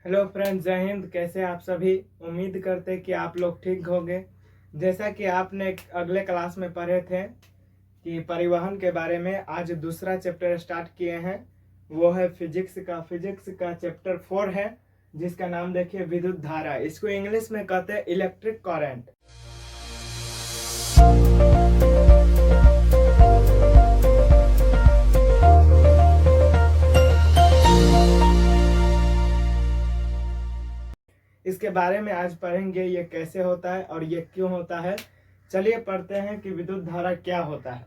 Hello friends, जय हिंद। कैसे आप सभी? उम्मीद करते हैं कि आप लोग ठीक होंगे। जैसा कि आपने अगले क्लास में पढ़े थे कि परिवहन के बारे में, आज दूसरा चैप्टर स्टार्ट किए हैं। वो है फिजिक्स का चैप्टर 4 है, जिसका नाम देखिए विद्युत धारा। इसको इंग्लिश में कहते हैं इलेक्ट्रिक करंट। इसके बारे में आज पढ़ेंगे, ये कैसे होता है और ये क्यों होता है। चलिए पढ़ते हैं कि विद्युत धारा क्या होता है।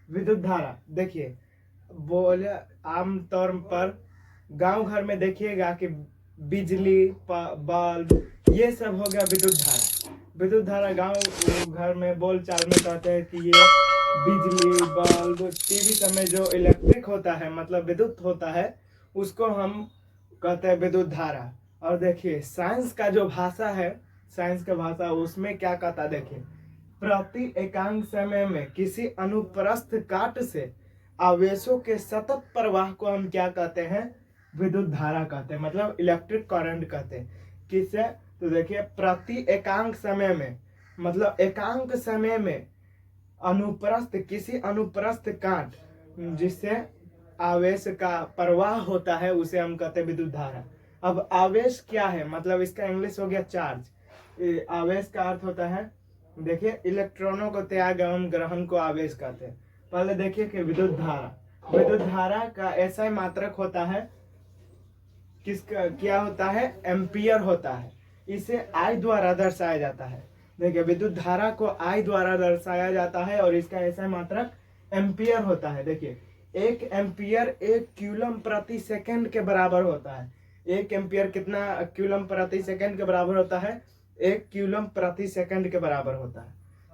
विद्युत धारा देखिए, बोले आमतौर पर गांव घर में देखिएगा कि बिजली बल्ब, ये सब हो गया विद्युत धारा। विद्युत धारा गांव घर में बोल चाल में कहते हैं कि ये बिजली बल्ब टीवी सब में जो इलेक्ट्रिक होता है, मतलब विद्युत होता है, उसको हम कहते हैं विद्युत धारा। और देखिए साइंस का जो भाषा है, साइंस का भाषा उसमें क्या कहता है, देखिए प्रति एकांक समय में किसी अनुप्रस्थ काट से आवेशों के सतत प्रवाह को हम क्या कहते हैं, विद्युत धारा कहते हैं, मतलब इलेक्ट्रिक करंट कहते हैं। किससे? तो देखिए प्रति एकांक समय में, मतलब एकांक समय में अनुप्रस्थ, किसी अनुप्रस्थ काट जिससे आवेश का प्रवाह होता है, उसे हम कहते हैं विद्युत धारा। अब आवेश क्या है, मतलब इसका इंग्लिश हो गया चार्ज। आवेश का अर्थ होता है, देखिए इलेक्ट्रॉनों को त्याग एवं ग्रहण को आवेश कहते हैं। पहले देखिए कि विद्युत धारा का ऐसा मात्रक होता है, किसका क्या होता है, एम्पियर होता है। इसे आई द्वारा दर्शाया जाता है। देखिए विद्युत धारा को आई द्वारा दर्शाया जाता है और इसका ऐसा मात्रक एम्पियर होता है। देखिए 1 एम्पियर 1 कूलम प्रति सेकंड के बराबर होता है। 1 एम्पियर कितना कूलम प्रति सेकंड के बराबर होता है? 1 कूलम प्रति सेकंड के बराबर होता है।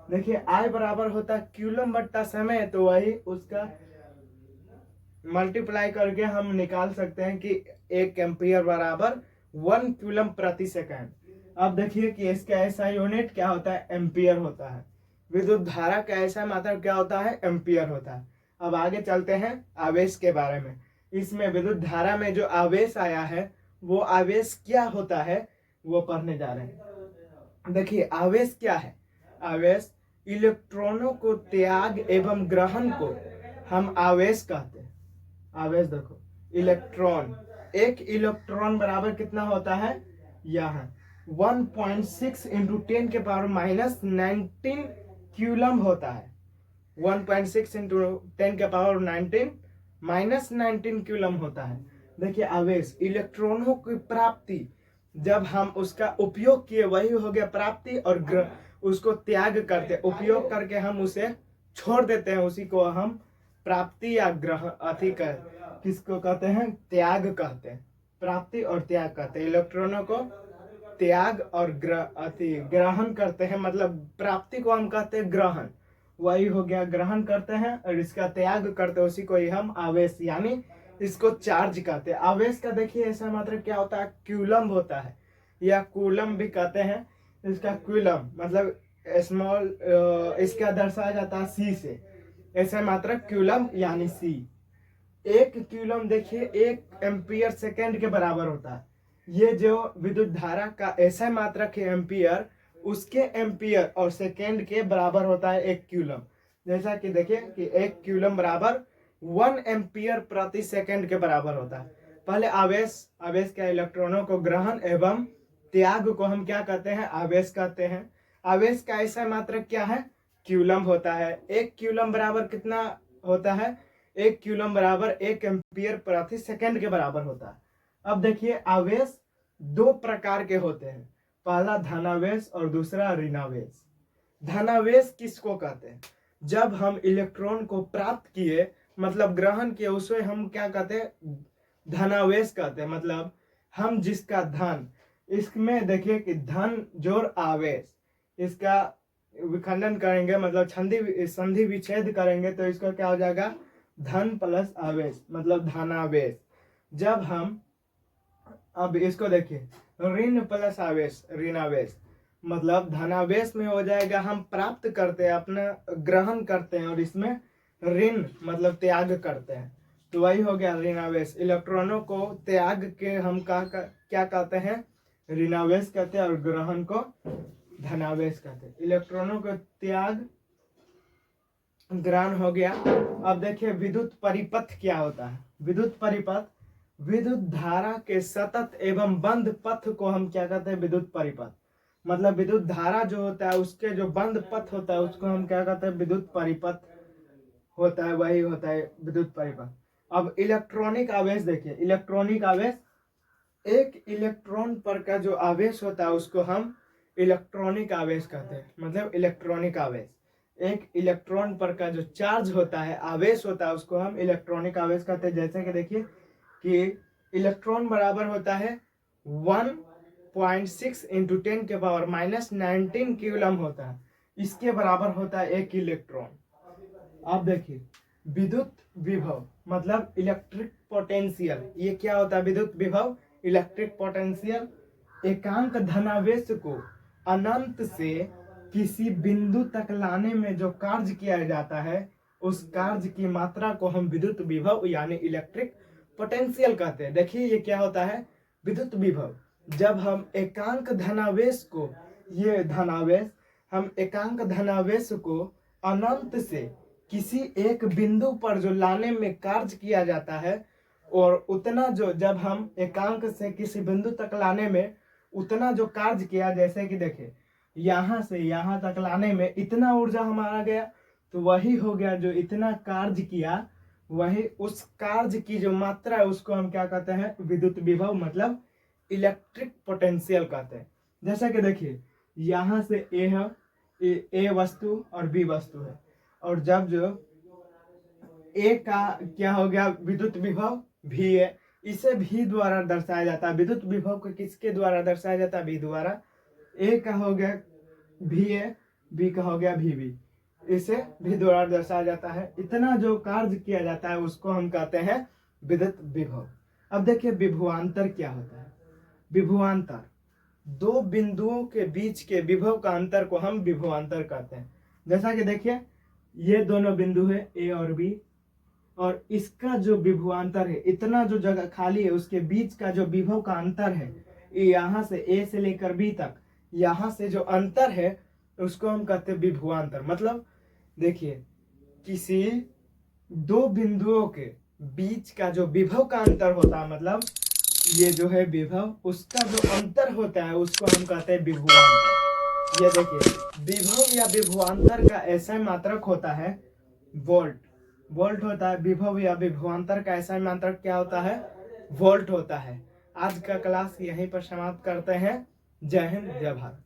देखिए आई बराबर होता है कूलम बट्टा समय, तो वही उसका मल्टीप्लाई करके हम निकाल सकते हैं कि 1 एम्पियर बराबर 1 कूलम प्रति सेकंड। अब देखिए कि इसका ऐसा यूनिट क्या होता है, एम्पियर होता है। विद्युत धारा का ऐसा मात्रक क्या होता है, एम्पियर होता है। अब आगे चलते हैं आवेश के बारे में। इसमें विद्युत धारा में जो आवेश आया है, वो आवेश क्या होता है, वो पढ़ने जा रहे हैं। देखिए आवेश क्या है, आवेश इलेक्ट्रॉनों को त्याग एवं ग्रहण को हम आवेश कहते हैं। आवेश देखो, इलेक्ट्रॉन, 1 इलेक्ट्रॉन बराबर कितना होता है, यहाँ 1.6 इंटू 10⁻⁻19 कूलम होता है। 1.6 इंटू 10⁻19 कूलम होता है। देखिए आवेश इलेक्ट्रॉनों की प्राप्ति, जब हम उसका उपयोग किए वही हो गया प्राप्ति, और उसको त्याग करते, उपयोग करके हम उसे छोड़ देते हैं, उसी को हम प्राप्ति या ग्रहण अति कर, किसको कहते हैं, त्याग कहते हैं। प्राप्ति और त्याग कहते हैं। इलेक्ट्रॉनों को त्याग और ग्रहण करते हैं, मतलब प्राप्ति को हम कहते हैं ग्रहण, वही हो गया ग्रहण करते हैं, और इसका त्याग करते हैं, उसी को ही हम आवेश यानी इसको चार्ज कहते हैं। आवेश का देखिए ऐसा मात्रक क्या होता है, कूलम होता है, या कूलम भी कहते हैं। इसका कूलम मतलब स्मॉल, इसका दर्शाया जाता है सी से, ऐसा मात्रक कूलम यानी सी। 1 कूलम देखिए 1 एम्पियर सेकेंड के बराबर होता है। ये जो विद्युत धारा का ऐसा मात्रक है एम्पियर, उसके एम्पियर और सेकेंड के बराबर होता है 1 कूलम। जैसा कि देखिए कि 1 कूलम बराबर 1 एम्पियर प्रति सेकेंड के बराबर होता है। पहले आवेश के इलेक्ट्रॉनों को ग्रहण एवं त्याग को हम क्या कहते हैं, आवेश कहते हैं। आवेश का ऐसा मात्रक क्या है, कूलम होता है। 1 कूलम बराबर कितना होता है, 1 कूलम बराबर 1 एम्पियर प्रति सेकंड के बराबर होता है। अब देखिए आवेश 2 प्रकार के होते हैं, पहला धनावेश और दूसरा ऋणावेश। धनावेश किसको कहते हैं, जब हम इलेक्ट्रॉन को प्राप्त किए, मतलब ग्रहण किए, उसे हम क्या कहते हैं, धनावेश कहते हैं। मतलब हम जिसका धन, इसमें देखिए कि धन जोड़ आवेश, इसका विखंडन करेंगे, मतलब संधि विच्छेद करेंगे, तो इसका क्या हो जाएगा, धन प्लस आवेश, मतलब धनावेश। जब हम अब इसको देखिए, ऋण प्लस आवेश, ऋणावेश, मतलब धनावेश में हो जाएगा हम प्राप्त करते हैं, अपना ग्रहण करते हैं, और इसमें ऋण मतलब त्याग करते हैं। तो वही हो गया ऋणावेश। इलेक्ट्रॉनों को त्याग के हम क्या कहते हैं, ऋणावेश कहते हैं, और ग्रहण को धनावेश कहते हैं। इलेक्ट्रॉनों को त्याग ग्रहण हो गया। अब देखिए विद्युत परिपथ क्या होता है। विद्युत परिपथ, विद्युत धारा के सतत एवं बंद पथ को हम क्या कहते हैं, विद्युत परिपथ। मतलब विद्युत धारा जो होता है उसके जो बंद पथ होता है उसको हम क्या कहते हैं, विद्युत परिपथ होता है, वही होता है विद्युत परिपथ। अब इलेक्ट्रॉनिक आवेश देखिए, इलेक्ट्रॉनिक आवेश, एक इलेक्ट्रॉन पर का जो आवेश होता है उसको हम इलेक्ट्रॉनिक आवेश कहते हैं। मतलब इलेक्ट्रॉनिक आवेश, एक इलेक्ट्रॉन पर का जो चार्ज होता है, आवेश होता है, उसको हम इलेक्ट्रॉनिक आवेश कहते हैं। जैसे कि देखिए कि इलेक्ट्रॉन बराबर होता है 1.6 इंटू 10 के पावर -19 कूलम होता है, इसके बराबर होता है एक इलेक्ट्रॉन। अब देखिए विद्युत विभव मतलब इलेक्ट्रिक पोटेंशियल, ये क्या होता है, विद्युत विभव इलेक्ट्रिक पोटेंशियल। एकांक धनावेश को अनंत से किसी बिंदु तक लाने में जो कार्य किया जाता है उस कार्य की मात्रा को हम विद्युत विभव यानी इलेक्ट्रिक पोटेंशियल कहते हैं। देखिए ये क्या होता है, विद्युत विभव। जब हम एकांक धनावेश को, ये धनावेश, हम एकांक धनावेश को अनंत से किसी एक बिंदु पर जो लाने में कार्य किया जाता है, और उतना जो, जब हम एकांक से किसी बिंदु तक लाने में उतना जो कार्य किया, जैसे कि देखिए यहाँ से यहाँ तक लाने में इतना ऊर्जा हमारा गया, तो वही हो गया जो इतना कार्य किया, वही उस कार्य की जो मात्रा है उसको हम क्या कहते हैं, विद्युत विभव मतलब इलेक्ट्रिक पोटेंशियल कहते हैं। जैसा कि देखिए यहाँ से ए है, ए वस्तु और बी वस्तु है, और जब जो ए का क्या हो गया, विद्युत विभव भी है, इसे भी द्वारा दर्शाया जाता है। विद्युत विभव को किसके द्वारा दर्शाया जाता है, भी द्वारा। ए का हो गया भी है, बी का हो गया भी, इसे भी द्वारा दर्शाया जाता है। इतना जो कार्य किया जाता है उसको हम कहते हैं विद्युत विभव। अब देखिए विभवांतर क्या होता है। विभवांतर, दो बिंदुओं के बीच के विभव का अंतर को हम विभवांतर कहते हैं। जैसा कि देखिए ये दोनों बिंदु है ए और बी, और इसका जो विभवांतर है, इतना जो जगह खाली है उसके बीच का जो विभव का अंतर है, यहाँ से ए से लेकर बी तक, यहाँ से जो अंतर है उसको हम कहते हैं विभवांतर। मतलब देखिए किसी दो बिंदुओं के बीच का जो विभव का अंतर होता है, मतलब ये जो है विभव, उसका जो अंतर होता है उसको हम कहते हैं विभवांतर। ये देखिए विभव या विभवांतर का ऐसा मात्रक होता है वोल्ट। वोल्ट होता है विभव या विभवांतर का ऐसा मात्रक क्या होता है, वोल्ट होता है। आज का क्लास यहीं पर समाप्त करते हैं। जय हिंद, जय भारत।